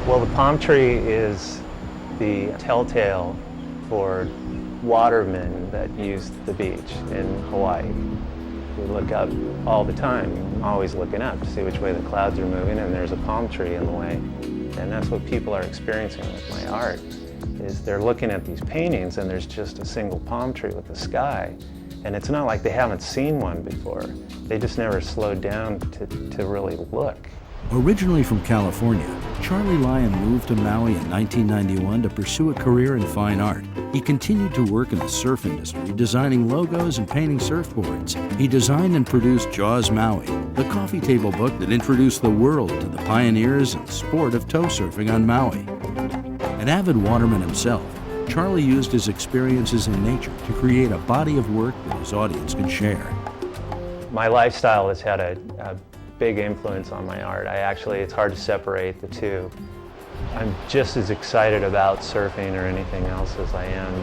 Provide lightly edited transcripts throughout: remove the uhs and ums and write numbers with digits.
Well, the palm tree is the telltale for watermen that use the beach in Hawaii. We look up all the time, always looking up to see which way the clouds are moving, and there's a palm tree in the way. And that's what people are experiencing with my art, is they're looking at these paintings and there's just a single palm tree with the sky. And it's not like they haven't seen one before. They just never slowed down to really look. Originally from California, Charlie Lyon moved to Maui in 1991 to pursue a career in fine art. He continued to work in the surf industry, designing logos and painting surfboards. He designed and produced Jaws Maui, the coffee table book that introduced the world to the pioneers and sport of tow surfing on Maui. An avid waterman himself, Charlie used his experiences in nature to create a body of work that his audience could share. My lifestyle has had a big influence on my art. It's hard to separate the two. I'm just as excited about surfing or anything else as I am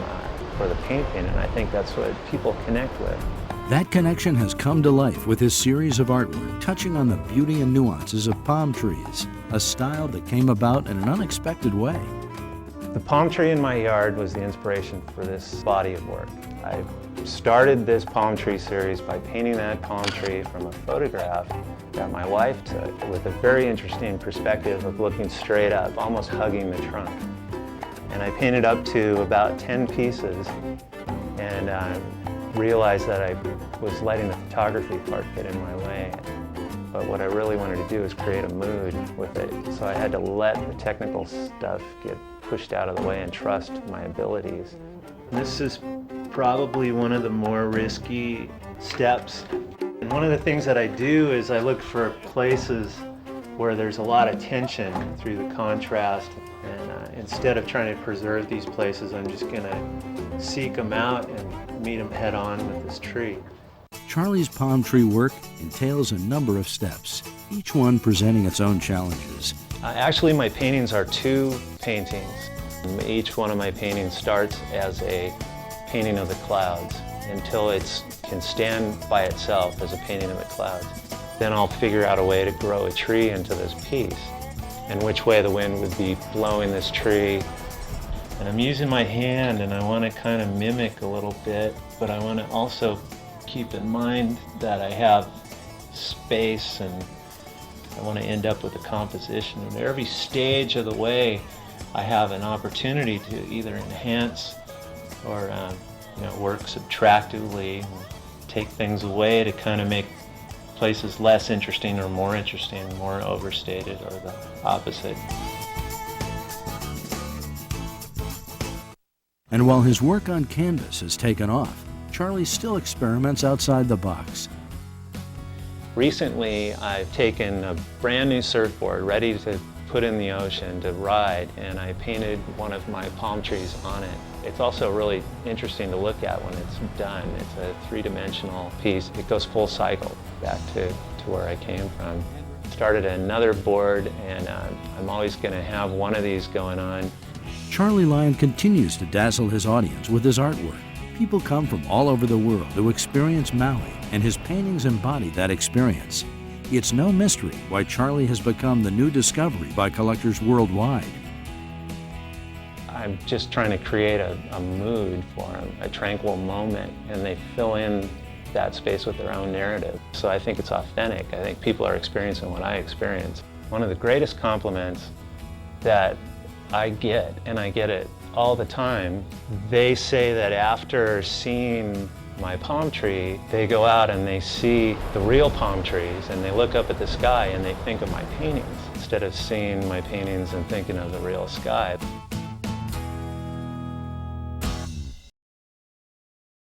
for the painting, and I think that's what people connect with. That connection has come to life with his series of artwork touching on the beauty and nuances of palm trees, a style that came about in an unexpected way. The palm tree in my yard was the inspiration for this body of work. I started this palm tree series by painting that palm tree from a photograph that my wife took with a very interesting perspective of looking straight up, almost hugging the trunk. And I painted up to about 10 pieces and realized that I was letting the photography part get in my way. But what I really wanted to do is create a mood with it. So I had to let the technical stuff get pushed out of the way and trust my abilities. This is probably one of the more risky steps. And one of the things that I do is I look for places where there's a lot of tension through the contrast. And instead of trying to preserve these places, I'm just gonna seek them out and meet them head on with this tree. Charlie's palm tree work entails a number of steps, each one presenting its own challenges. Actually, my paintings are two paintings. Each one of my paintings starts as a painting of the clouds until it can stand by itself as a painting of the clouds. Then I'll figure out a way to grow a tree into this piece and which way the wind would be blowing this tree. And I'm using my hand and I want to kind of mimic a little bit, but I want to also keep in mind that I have space and I want to end up with a composition. And every stage of the way I have an opportunity to either enhance or work subtractively, take things away to kind of make places less interesting or more interesting, more overstated or the opposite. And while his work on canvas has taken off, Charlie still experiments outside the box. Recently, I've taken a brand new surfboard ready to put in the ocean to ride, and I painted one of my palm trees on it. It's also really interesting to look at when it's done. It's a three-dimensional piece. It goes full cycle back to where I came from. Started another board, and I'm always going to have one of these going on. Charlie Lyon continues to dazzle his audience with his artwork. People come from all over the world to experience Maui, and his paintings embody that experience. It's no mystery why Charlie has become the new discovery by collectors worldwide. I'm just trying to create a mood for them, a tranquil moment, and they fill in that space with their own narrative. So I think it's authentic. I think people are experiencing what I experience. One of the greatest compliments that I get, and I get it all the time, they say that after seeing my palm tree, they go out and they see the real palm trees and they look up at the sky and they think of my paintings instead of seeing my paintings and thinking of the real sky.